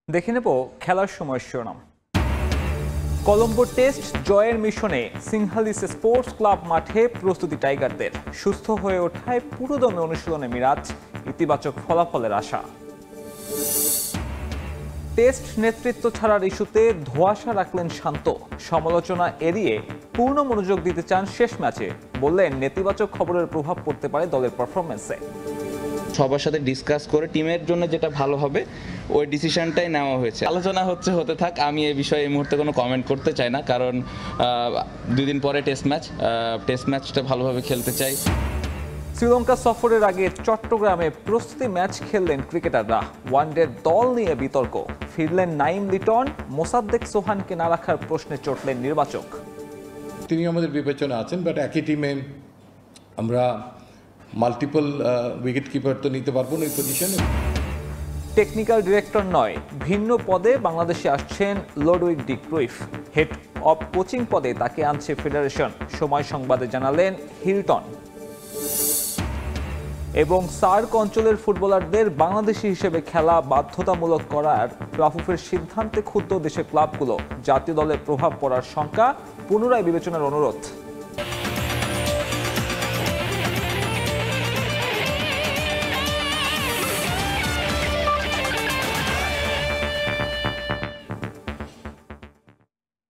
দেখে নেব খেলার সময় শিরোনাম। কলম্বো টেস্ট জয়ের মিশনে সিংহালিস স্পোর্টস ক্লাব মাঠে প্রস্তুতি টাইগারদের। সুস্থ হয়ে ওঠায় পুরোদমে অনুশীলনে মিরাজ, ইতিবাচক ফলাফলের আশা। টেস্ট নেতৃত্ব ছাড়ার ইস্যুতে ধোঁয়াশা রাখলেন শান্ত। সমালোচনা এড়িয়ে পূর্ণ মনোযোগ দিতে চান শেষ ম্যাচে। বললেন নেতিবাচক খবরের প্রভাব পড়তে পারে দলের পারফরমেন্সে। সবার সাথে ডিসকাস করে টিমের জন্য যেটা ভালো হবে ওই ডিসিশনটাই নেওয়া হয়েছে। আলোচনা হতে থাক, আমি এই বিষয়ে এই মুহূর্তে কোনো কমেন্ট করতে চাই না, কারণ 2 দিন পরে টেস্ট ম্যাচটা ভালোভাবে খেলতে চাই। শ্রীলঙ্কা সফরের আগে চট্টগ্রামে প্রস্তুতি ম্যাচ খেললেন ক্রিকেটাররা। ওয়ানডে দল নিয়ে বিতর্ক। ফিরলেন নাইম লিটন, মোসাদ্দেক সোহানকে না রাখার প্রশ্নে চটলেন নির্বাচক। তিনি আমাদের বিবেচনা আছেন, বাট একই টিমে আমরা মাল্টিপল উইকেট কিপার তো নিতে পারবো না এই পজিশনে। টেকনিক্যাল ডিরেক্টর নয়, ভিন্ন পদে বাংলাদেশে আসছেন Ludwig de Kruif. Head of coaching পদে তাকে আনছে ফেডারেশন, সময় সংবাদে জানালেন হিলটন। এবং সার্ক অঞ্চলের ফুটবলারদের বাংলাদেশি হিসেবে খেলা বাধ্যতামূলক করার রাফুফের সিদ্ধান্তে ক্ষুব্ধ দেশের ক্লাবগুলো। জাতীয় দলে প্রভাব পড়ার শঙ্কা, পুনরায় বিবেচনার অনুরোধ।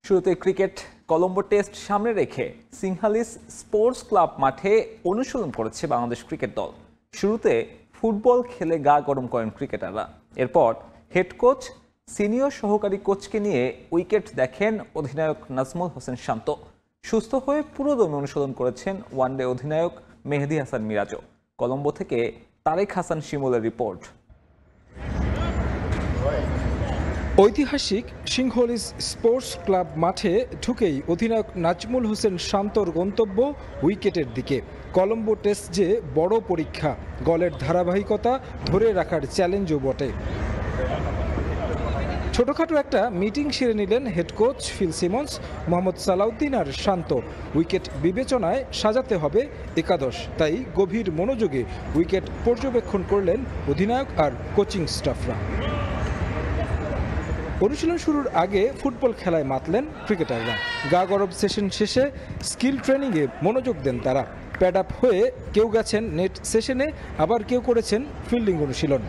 শুরুতে ক্রিকেট। কলম্বো টেস্ট সামনে রেখে সিংহালিস স্পোর্টস ক্লাব মাঠে অনুশীলন করেছে বাংলাদেশ ক্রিকেট দল। শুরুতে ফুটবল খেলে গা গরম করেন ক্রিকেটাররা। এরপর হেড কোচ, সিনিয়র সহকারী কোচকে নিয়ে উইকেট দেখেন অধিনায়ক নাজমুল হোসেন শান্ত। সুস্থ হয়ে পুরোদমে অনুশীলন করেছেন ওয়ানডে অধিনায়ক মেহেদী হাসান মিরাজও। কলম্বো থেকে তারেক হাসান শিমুলের রিপোর্ট। ঐতিহাসিক সিংহলিস স্পোর্টস ক্লাব মাঠে ঢুকেই অধিনায়ক নাজমুল হোসেন শান্তর গন্তব্য উইকেটের দিকে। কলম্বো টেস্ট যে বড় পরীক্ষা, গলের ধারাবাহিকতা ধরে রাখার চ্যালেঞ্জও বটে। ছোটখাটো একটা মিটিং সেরে নিলেন head coach Phil Simmons, Mohammad Salauddin আর শান্ত। উইকেট বিবেচনায় সাজাতে হবে একাদশ, তাই গভীর মনোযোগে উইকেট পর্যবেক্ষণ করলেন অধিনায়ক আর কোচিং স্টাফরা। অনুশীলন শুরুর আগে ফুটবল খেলায় মাতলেন ক্রিকেটাররা। গা গরম সেশন শেষে স্কিল ট্রেনিংয়ে মনোযোগ দেন তারা। প্যাড আপ হয়ে কেউ গেছেন নেট সেশনে, আবার কেউ করেছেন ফিল্ডিং অনুশীলন।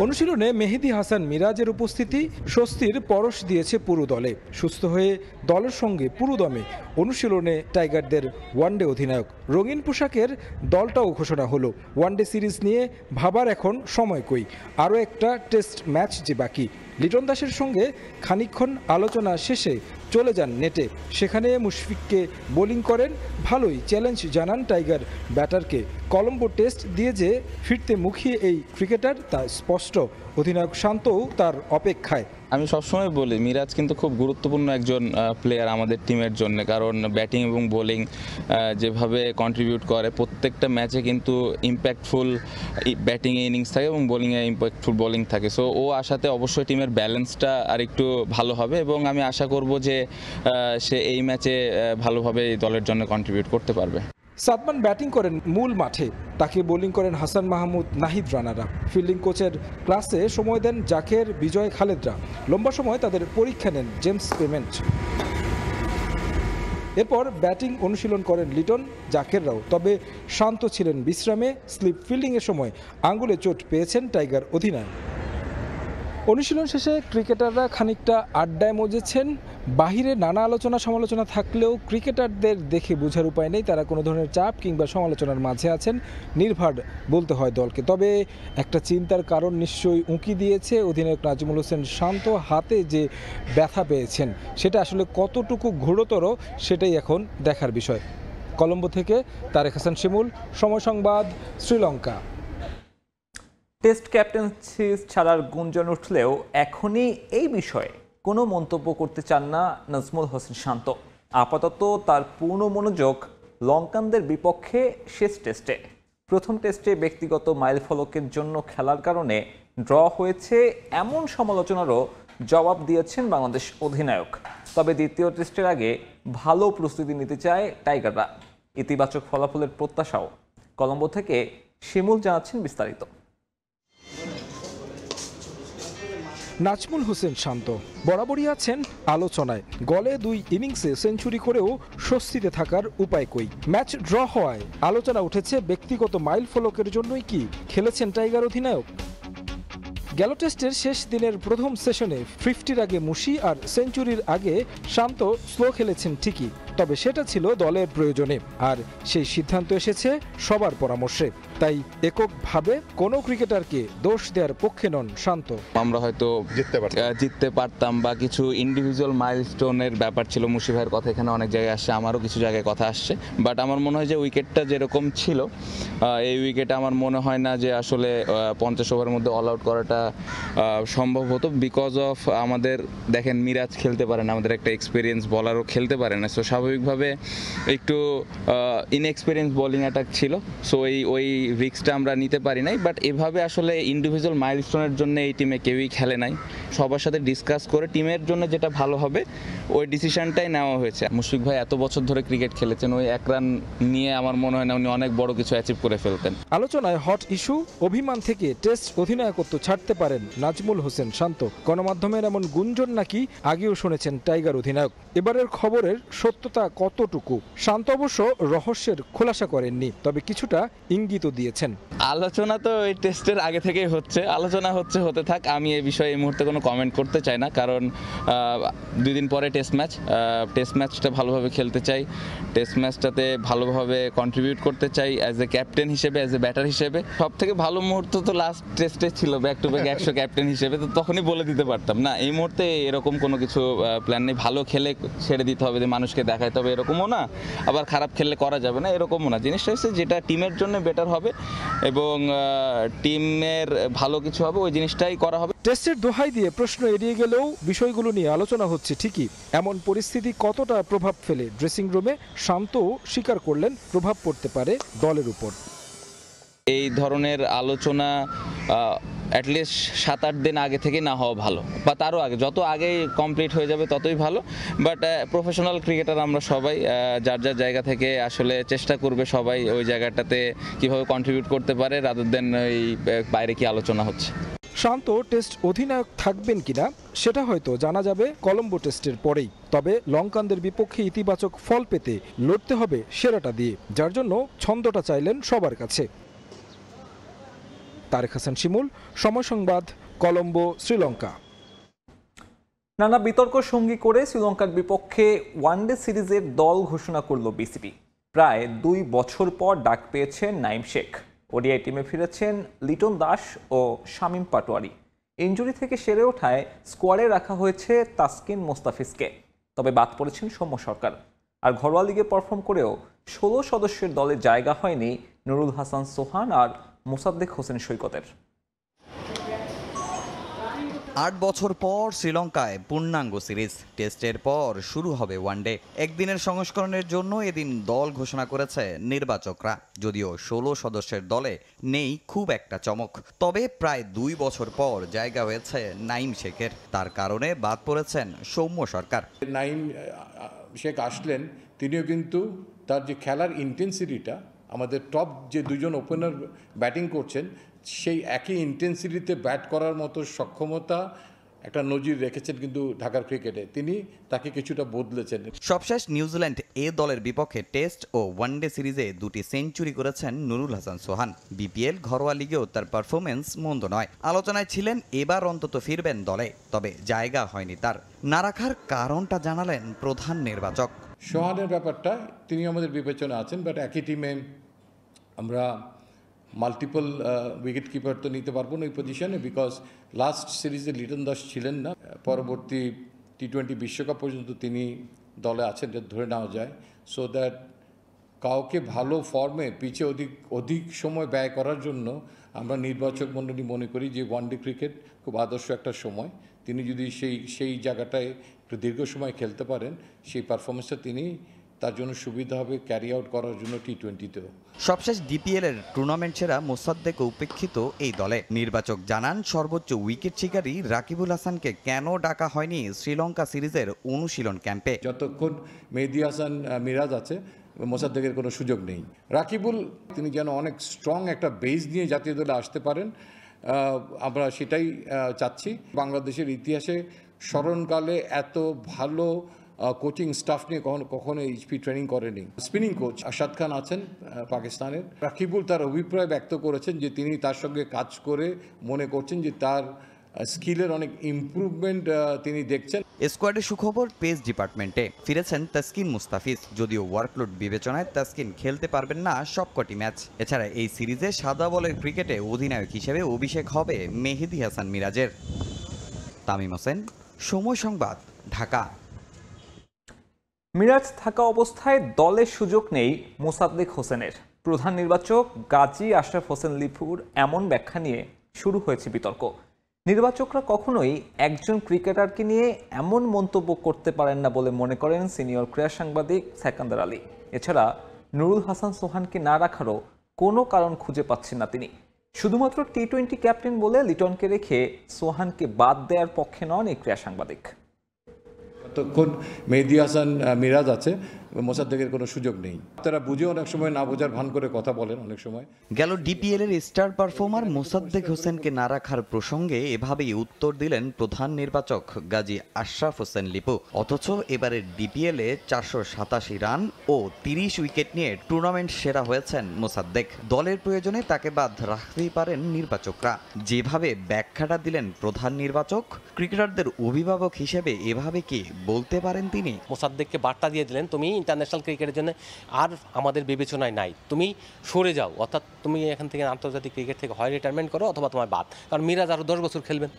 অনুশীলনে মেহেদী হাসান মিরাজের উপস্থিতি স্বস্তির পরশ দিয়েছে পুরো দলে। সুস্থ হয়ে দলের সঙ্গে পুরোদমে অনুশীলনে টাইগারদের ওয়ানডে অধিনায়ক। রঙিন পোশাকের দলটাও ঘোষণা হলো। ওয়ানডে সিরিজ নিয়ে ভাবার এখন সময় কই, আরও একটা টেস্ট ম্যাচ যে বাকি। লিটন দাসের সঙ্গে খানিকক্ষণ আলোচনা শেষে চলে যান নেটে। সেখানে মুশফিককে বোলিং করেন। ভালোই চ্যালেঞ্জ জানান টাইগার ব্যাটারকে। কলম্বো টেস্ট দিয়ে যে ফিরতে মুখিয়ে এই ক্রিকেটার তা স্পষ্ট। অধিনায়ক শান্তও তার অপেক্ষায়। আমি সবসময় বলি মিরাজ কিন্তু খুব গুরুত্বপূর্ণ একজন প্লেয়ার আমাদের টিমের জন্য, কারণ ব্যাটিং এবং বোলিং যেভাবে কন্ট্রিবিউট করে প্রত্যেকটা ম্যাচে কিন্তু ইম্প্যাক্টফুল ব্যাটিংয়ে ইনিংস থাকে এবং বোলিংয়ে ইম্প্যাক্টফুল বোলিং থাকে। সো ও আসাতে অবশ্যই টিমের ব্যালেন্সটা আর একটু ভালো হবে এবং আমি আশা করব যে সে এই ম্যাচে ভালোভাবে এই দলের জন্য কন্ট্রিবিউট করতে পারবে। সাদমান ব্যাটিং করেন মূল মাঠে, তাকে বোলিং করেন হাসান মাহমুদ, নাহিদ রানারা। ফিল্ডিং কোচের ক্লাসে সময় দেন জাকের, বিজয়, খালেদরা। লম্বা সময় তাদের পরীক্ষা নেন জেমস পেমেন্ট। এরপর ব্যাটিং অনুশীলন করেন লিটন, জাকেররাও। তবে শান্ত ছিলেন বিশ্রামে। স্লিপ ফিল্ডিংয়ের সময় আঙ্গুলে চোট পেয়েছেন টাইগার অধিনায়ক। অনুশীলন শেষে ক্রিকেটাররা খানিকটা আড্ডায় মজেছেন। বাহিরে নানা আলোচনা সমালোচনা থাকলেও ক্রিকেটারদের দেখে বোঝার উপায় নেই তারা কোনো ধরনের চাপ কিংবা সমালোচনার মাঝে আছেন। নির্ভার বলতে হয় দলকে। তবে একটা চিন্তার কারণ নিশ্চয়ই উঁকি দিয়েছে অধিনায়ক নাজমুল হোসেন শান্ত। হাতে যে ব্যথা পেয়েছেন সেটা আসলে কতটুকু ঘোরতর সেটাই এখন দেখার বিষয়। কলম্বো থেকে তারেক হাসান শিমুল, সময় সংবাদ, শ্রীলঙ্কা। টেস্ট ক্যাপ্টেন্সি ছাড়ার গুঞ্জন উঠলেও এখনই এই বিষয়ে কোনো মন্তব্য করতে চান না নাজমুল হোসেন শান্ত। আপাতত তার পূর্ণ মনোযোগ লঙ্কানদের বিপক্ষে শেষ টেস্টে। প্রথম টেস্টে ব্যক্তিগত মাইলফলকের জন্য খেলার কারণে ড্র হয়েছে এমন সমালোচনারও জবাব দিয়েছেন বাংলাদেশ অধিনায়ক। তবে দ্বিতীয় টেস্টের আগে ভালো প্রস্তুতি নিতে চায় টাইগাররা। ইতিবাচক ফলাফলের প্রত্যাশাও। কলম্বো থেকে শিমুল জানাচ্ছেন বিস্তারিত। নাজমুল হোসেন শান্ত বরাবরই আছেন আলোচনায়। গলে 2 ইনিংসে সেঞ্চুরি করেও স্বস্তিতে থাকার উপায় কই? ম্যাচ ড্র হওয়ায় আলোচনা উঠেছে ব্যক্তিগত মাইল ফলকের জন্যই কি খেলেছেন টাইগার অধিনায়ক। গেল টেস্টের শেষ দিনের প্রথম সেশনে 50-র আগে মুশি আর সেঞ্চুরির আগে শান্ত স্লো খেলেছেন ঠিকই, তবে সেটা ছিল দলের প্রয়োজনে, আর সেই সিদ্ধান্ত এসেছে সবার পরামর্শে। তাই এককভাবে কোনো ক্রিকেটারকে দোষ দেওয়ার পক্ষে নন শান্ত। আমরা হয়তো জিততে পারতাম বা কিছু ইন্ডিভিজুয়াল মাইলস্টোনের ব্যাপার ছিল। মুশি ভাইয়ের কথা এখানে অনেক জায়গায় আসছে, আমারও কিছু জায়গায় কথা আসছে, বাট আমার মনে হয় যে উইকেটটা যেরকম ছিল এই উইকেটে আমার মনে হয় না যে আসলে 50 ওভারের মধ্যে অল আউট করাটা সম্ভব হতো, বিকজ অফ আমাদের দেখেন মিরাজ খেলতে পারে না, আমাদের একটা এক্সপিরিয়েন্স বলারও খেলতে পারে না, সো স্বাভাবিকভাবে একটু ইনএক্সপিরিয়েন্স বোলিং অ্যাটাক ছিল, সো ওই রিস্কটা আমরা নিতে পারি নাই। বাট এভাবে আসলে ইন্ডিভিজুয়াল মাইলস্টোনের জন্য এই টিমে কেউই খেলে নাই, সবার সাথে ডিসকাস করে টিমের জন্য যেটা ভালো হবে ওই ডিসিশনটাই নেওয়া হয়েছে। মুশফিক ভাই এত বছর ধরে ক্রিকেট খেলেছেন, ওই 1 রান নিয়ে আমার মনে হয় না উনি অনেক বড় কিছু অ্যাচিভ করে ফেলতেন। আলোচনায় হট ইস্যু অভিমান থেকে টেস্ট অধিনায়কত্ব ছাড়তে পারেন নাজমুল হোসেন শান্ত। গণমাধ্যমের এমন গুঞ্জন নাকি আগেও শুনেছেন টাইগার অধিনায়ক। এবারের খবরের সত্যতা কতটুকু শান্ত অবশ্য রহস্যের খোলাসা করেননি, তবে কিছুটা ইঙ্গিতও দিয়েছেন। আলোচনা তো এই টেস্টের আগে থেকেই হচ্ছে, আলোচনা হতে থাক। আমি এই বিষয়ে এই মুহূর্তে কোনো কমেন্ট করতে চাই না, কারণ 2 দিন পরে টেস্ট ম্যাচটা ভালোভাবে খেলতে চাই, টেস্ট ম্যাচটাতে ভালোভাবে কন্ট্রিবিউট করতে চাই অ্যাজ এ ক্যাপ্টেন হিসেবে, অ্যাজ এ ব্যাটার হিসেবে। সব থেকে ভালো মুহূর্ত তো লাস্ট টেস্টে ছিল, ব্যাক টু ব্যাক 100 ক্যাপ্টেন হিসেবে, তো তখনই বলে দিতে পারতাম না। এই মুহূর্তে এরকম কোনো কিছু প্ল্যান নেই। ভালো খেলে ছেড়ে দিতে হবে, যে মানুষকে দেখাইতে হবে এরকমও না, আবার খারাপ খেললে করা যাবে না এরকমও না। জিনিসটা হচ্ছে যেটা টিমের জন্য বেটার হবে এবং টিমের ভালো কিছু হবে ওই জিনিসটাই করা হবে। টেস্টের দোহাই দিয়ে প্রশ্ন এড়িয়ে গেলেও বিষয়গুলো নিয়ে আলোচনা হচ্ছে ঠিকই। এমন পরিস্থিতি কতটা প্রভাব ফেলে ড্রেসিং রুমে, শান্তও স্বীকার করলেন প্রভাব পড়তে পারে দলের উপর। এই ধরনের আলোচনা অ্যাটলিস্ট 7-8 দিন আগে থেকে না হওয়া ভালো, বা তারও আগে, যত আগে কমপ্লিট হয়ে যাবে ততই ভালো। বাট প্রফেশনাল ক্রিকেটার আমরা সবাই যার যার জায়গা থেকে আসলে চেষ্টা করবে সবাই ওই জায়গাটাতে কিভাবে কন্ট্রিবিউট করতে পারে, রাদার দেন এই বাইরে কি আলোচনা হচ্ছে। শান্ত টেস্ট অধিনায়ক থাকবেন কিনা সেটা হয়তো জানা যাবে কলম্বো টেস্টের পরেই। তবে লঙ্কানদের বিপক্ষে ইতিবাচক ফল পেতে লড়তে হবে সেরাটা দিয়ে, যার জন্য ছন্দটা চাইলেন সবার কাছে। তারেক হাসান শিমুল, সময় সংবাদ, কলম্বো, শ্রীলঙ্কা। নানা বিতর্ক সঙ্গী করে শ্রীলঙ্কার বিপক্ষে ওয়ানডে সিরিজের দল ঘোষণা করল বিসিবি। প্রায় 2 বছর পর ডাক পেয়েছেন নাইম শেখ। ওডিআই টিমে ফিরেছেন লিটন দাস ও শামীম পাটোয়ারি। ইনজুরি থেকে সেরে ওঠায় স্কোয়াডে রাখা হয়েছে তাসকিন মোস্তাফিজকে, তবে বাদ পড়েছেন সৌম্য সরকার। আর ঘরোয়া লিগে পারফর্ম করেও 16 সদস্যের দলে জায়গা হয়নি নুরুল হাসান সোহান আর মোসাদ্দেক হোসেন সৈকতের। 8 বছর পর শ্রীলঙ্কায় পূর্ণাঙ্গ সিরিজ। টেস্টের পর শুরু হবে ওয়ানডে। একদিনের সংস্করণের জন্য এদিন দল ঘোষণা করেছে নির্বাচকরা। যদিও 16 সদস্যের দলে নেই খুব একটা চমক, তবে প্রায় 2 বছর পর জায়গা হয়েছে নাইম শেখের। তার কারণে বাদ পড়েছেন সৌম্য সরকার। নাইম শেখ আসলেন, তিনিও কিন্তু তার যে খেলার ইন্টেন্সিটিটা, আমাদের টপ যে 2জন ওপেনার ব্যাটিং করছেন সেই একই ইন্টেন্সিটিতে ব্যাট করার মতো সক্ষমতা একটা নজির রেখেছেন কিন্তু ঢাকার ক্রিকেটে। তিনি তাকে কিছুটা বদলেছেন। সবশেষ নিউজিল্যান্ড এ দলের বিপক্ষে টেস্ট ও ওয়ানডে সিরিজে 2টি সেঞ্চুরি করেছেন নুরুল হাসান সোহান। বিপিএল ঘরোয়া লিগেও তার পারফরমেন্স মন্দ নয়। আলোচনায় ছিলেন এবার অন্তত ফিরবেন দলে, তবে জায়গা হয়নি তার। না রাখার কারণটা জানালেন প্রধান নির্বাচক। সোহানের ব্যাপারটা, তিনি আমাদের বিবেচনা আছেন, বাট একই টিমে আমরা মাল্টিপল উইকেট কিপার তো নিতে পারবো না ওই পজিশনে, বিকজ লাস্ট সিরিজে লিটন দাস ছিলেন না। পরবর্তী টি20 বিশ্বকাপ পর্যন্ত তিনি দলে আছেন ধরে নেওয়া যায়। সো দ্যাট কাউকে ভালো ফর্মে পিছে অধিক সময় ব্যয় করার জন্য আমরা নির্বাচক মণ্ডলী মনে করি যে ওয়ানডে ক্রিকেট খুব আদর্শ একটা সময়। তিনি যদি সেই জায়গাটায় একটু দীর্ঘ সময় খেলতে পারেন, সেই পারফরমেন্সটা তিনি তার জন্য সুবিধা হবে ক্যারি আউট করার জন্য টি20তেও। সবশেষ ডিপিএল এর টুর্নামেন্ট সেরা মোসাদ্দেক উপেক্ষিত এই দলে। নির্বাচক জানান সর্বোচ্চ উইকেট শিকারী রাকিবুল হাসানকে কেন ডাকা হয়নি শ্রীলঙ্কা সিরিজের অনুশীলন ক্যাম্পে। যতক্ষণ মেহেদী হাসান মিরাজ আছে, মোসাদ্দেকের কোনো সুযোগ নেই। রাকিবুল তিনি যেন অনেক স্ট্রং একটা বেস নিয়ে জাতীয় দলে আসতে পারেন, আমরা সেটাই চাচ্ছি। বাংলাদেশের ইতিহাসে স্মরণকালে এত ভালো কোচিং স্টাফ নিয়ে কখনো এইচপি ট্রেনিং করেনি। স্পিনিং কোচ আশাদ খান আছেন পাকিস্তানের। রাকিবুল তার অভিপ্রায় ব্যক্ত করেছেন যে তিনি তার সঙ্গে কাজ করে মনে করছেন যে তার স্কিলের অনেক ইমপ্রুভমেন্ট তিনি দেখছেন। স্কোয়াডের সুখবর পেস ডিপার্টমেন্টে ফিরেছেন তাসকিন মুস্তাফিজ। যদিও ওয়ার্কলোড বিবেচনায় তাসকিন খেলতে পারবেন না সবকটি ম্যাচ। এছাড়া এই সিরিজে সাদা বলের ক্রিকেটে অধিনায়ক হিসেবে অভিষেক হবে মেহেদী হাসান মিরাজের। তামিম হোসেন, সময় সংবাদ, ঢাকা। মিরাজ থাকা অবস্থায় দলের সুযোগ নেই মোসাদ্দেক হোসেনের। প্রধান নির্বাচক গাজী আশরাফ হোসেন লিপুর এমন ব্যাখ্যা নিয়ে শুরু হয়েছে বিতর্ক। নির্বাচকরা কখনোই একজন ক্রিকেটারকে নিয়ে এমন মন্তব্য করতে পারেন না বলে মনে করেন সিনিয়র ক্রীড়া সাংবাদিক সেকান্দার আলী। এছাড়া নুরুল হাসান সোহানকে না রাখারও কোনো কারণ খুঁজে পাচ্ছেন না তিনি। শুধুমাত্র টি-20 ক্যাপ্টেন বলে লিটনকে রেখে সোহানকে বাদ দেওয়ার পক্ষে নন এই ক্রীড়া সাংবাদিক। তখন মেহেদী হাসান মিরাজ আছে, মোসাদ্দেকের কোনো সুযোগ নেই। তারা বুঝে অনেক সময় না বোঝার ভান করে কথা বলেন অনেক সময়। গেল ডিপিএল এর স্টার পারফর্মার মোসাদ্দেক হোসেনকে না রাখার প্রসঙ্গে এভাবেই উত্তর দিলেন প্রধান নির্বাচক গাজী আশরাফ হোসেন লিপু। অথচ এবারের ডিপিএল এ 487 রান ও 30 উইকেট নিয়ে টুর্নামেন্ট সেরা হয়েছেন মোসাদ্দেক। দলের প্রয়োজনে তাকে বাদ রাখতেই পারেন নির্বাচকরা। যেভাবে ব্যাখ্যাটা দিলেন প্রধান নির্বাচক, ক্রিকেটারদের অভিভাবক হিসেবে এভাবে কি বলতে পারেন তিনি? মোসাদ্দেককে বার্তা দিয়ে দিলেন, তুমি ইন্টারন্যাশনাল ক্রিকেটের জন্য আর আমাদের বিবেচনায় নাই, তুমি সরে যাও, অর্থাৎ তুমি এখান থেকে আন্তর্জাতিক ক্রিকেট থেকে হয় রিটায়ারমেন্ট করো অথবা তোমার বাদ। কারণ মিরাজ আরও 10 বছর খেলবেন।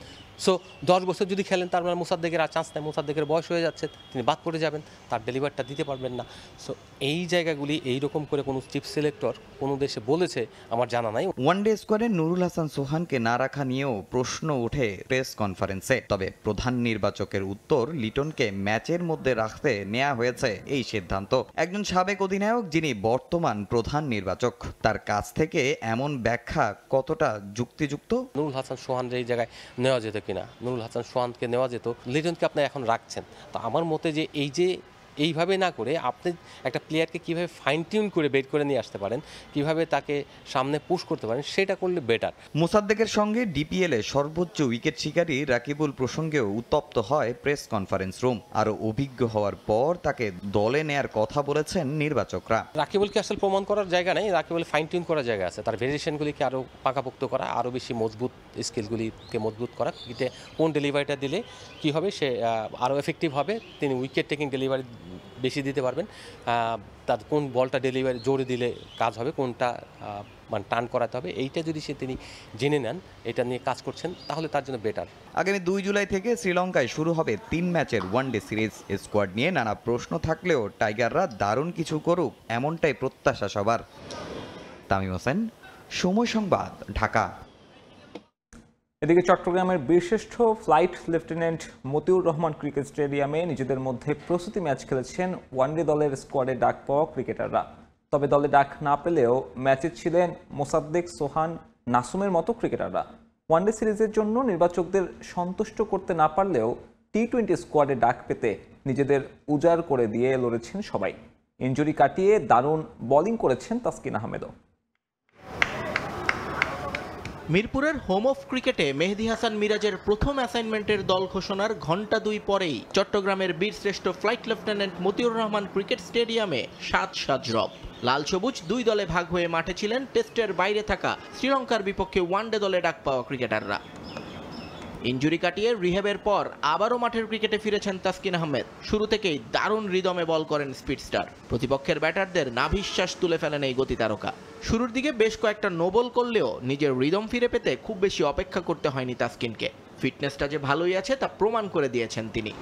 সো 10 বছর যদি খেলেন তার মানে মোসাদ্দেকের আর চান্স নেই, মোসাদ্দেকের বয়স হয়ে যাচ্ছে, তিনি বাদ পড়ে যাবেন, তার ডেলিভারটা দিতে পারবেন না। সো এই জায়গাগুলি এইরকম করে কোনো চিফ সিলেক্টর কোনো দেশে বলেছে আমার জানা নাই। ওয়ানডে স্কোয়াডে নুরুল হাসান সোহানকে না রাখা নিয়েও প্রশ্ন ওঠে প্রেস কনফারেন্সে। তবে প্রধান নির্বাচকের উত্তর, লিটনকে ম্যাচের মধ্যে রাখতে নেওয়া হয়েছে এই সিদ্ধান্ত। একজন সাবেক অধিনায়ক যিনি বর্তমান প্রধান নির্বাচক, তার কাছ থেকে এমন ব্যাখ্যা কতটা যুক্তিযুক্ত? নুরুল হাসান সোহানের এই জায়গায় নেওয়া যেত কিনা, নুরুল হাসান সোহানকে নেওয়া যেত, লিটনকে আপনি এখন রাখছেন। তো আমার মতে যে এইভাবে না করে আপনি একটা প্লেয়ারকে কীভাবে ফাইন টিউন করে বের করে নিয়ে আসতে পারেন, কিভাবে তাকে সামনে পুশ করতে পারেন, সেটা করলে বেটার। মোসাদ্দেকের সঙ্গে ডিপিএল এ সর্বোচ্চ উইকেট শিকারী রাকিবুল প্রসঙ্গেও উত্তপ্ত হয় প্রেস কনফারেন্স রুম। আরও অভিজ্ঞ হওয়ার পর তাকে দলে নেয়ার কথা বলেছেন নির্বাচকরা। রাকিবুলকে আসলে প্রমাণ করার জায়গা নেই, রাকিবুল ফাইন টিউন করার জায়গা আছে। তার ভেরিয়েশনগুলিকে আরও পাকাপোক্ত করা, আরও বেশি মজবুত স্কিলগুলিকে মজবুত করা, ক্রিকেটে কোন ডেলিভারিটা দিলে কি হবে সে আরও এফেক্টিভ হবে, তিনি উইকেট টেকিং ডেলিভারি বেশি দিতে পারবেন, তার কোন বলটা ডেলিভারি জোরে দিলে কাজ হবে, কোনটা মানে টার্ন করাতে হবে, এইটা যদি তিনি জেনে নেন, এটা নিয়ে কাজ করছেন, তাহলে তার জন্য বেটার। আগামী 2 জুলাই থেকে শ্রীলঙ্কায় শুরু হবে 3 ম্যাচের ওয়ানডে সিরিজ। স্কোয়াড নিয়ে নানা প্রশ্ন থাকলেও টাইগাররা দারুণ কিছু করুক, এমনটাই প্রত্যাশা সবার। তামিম হোসেন, সময় সংবাদ, ঢাকা। এদিকে চট্টগ্রামের বীরশ্রেষ্ঠ flight lieutenant Motiur Rahman cricket স্টেডিয়ামে নিজেদের মধ্যে প্রস্তুতি ম্যাচ খেলেছেন ওয়ানডে দলের স্কোয়াডে ডাক পাওয়া ক্রিকেটাররা। তবে দলে ডাক না পেলেও ম্যাচে ছিলেন মোসাদ্দেক, সোহান, নাসুমের মতো ক্রিকেটাররা। ওয়ানডে সিরিজের জন্য নির্বাচকদের সন্তুষ্ট করতে না পারলেও টি-20 স্কোয়াডে ডাক পেতে নিজেদের উজাড় করে দিয়ে লড়েছেন সবাই। ইনজুরি কাটিয়ে দারুণ বোলিং করেছেন তাসকিন আহমেদও। মিরপুরের হোম অফ ক্রিকেটে মেহেদী হাসান মিরাজের প্রথম অ্যাসাইনমেন্টের দল ঘোষণার ঘণ্টা 2 পরেই চট্টগ্রামের বীরশ্রেষ্ঠ flight lieutenant Motiur Rahman cricket স্টেডিয়ামে সাজ রব। লাল সবুজ 2 দলে ভাগ হয়ে মাঠে ছিলেন টেস্টের বাইরে থাকা শ্রীলঙ্কার বিপক্ষে ওয়ানডে দলে ডাক পাওয়া ক্রিকেটাররা। ইনজুরি কাটিয়ে রিহ্যাবের পর আবারও মাঠের ক্রিকেটে ফিরেছেন তাসকিন আহমেদ। শুরু থেকেই দারুণ রিদমে বল করেন স্পিডস্টার। প্রতিপক্ষের ব্যাটারদের নাভিশ্বাস তুলে ফেলেন এই গতি তারকা। শুরুর দিকে বেশ কয়েকটা নো বল করলেও নিজের রিদম ফিরে পেতে খুব বেশি অপেক্ষা করতে হয়নি তাসকিনকে। ফিটনেসটা যে ভালোই আছে তা প্রমাণ করে দিয়েছেন তিনি।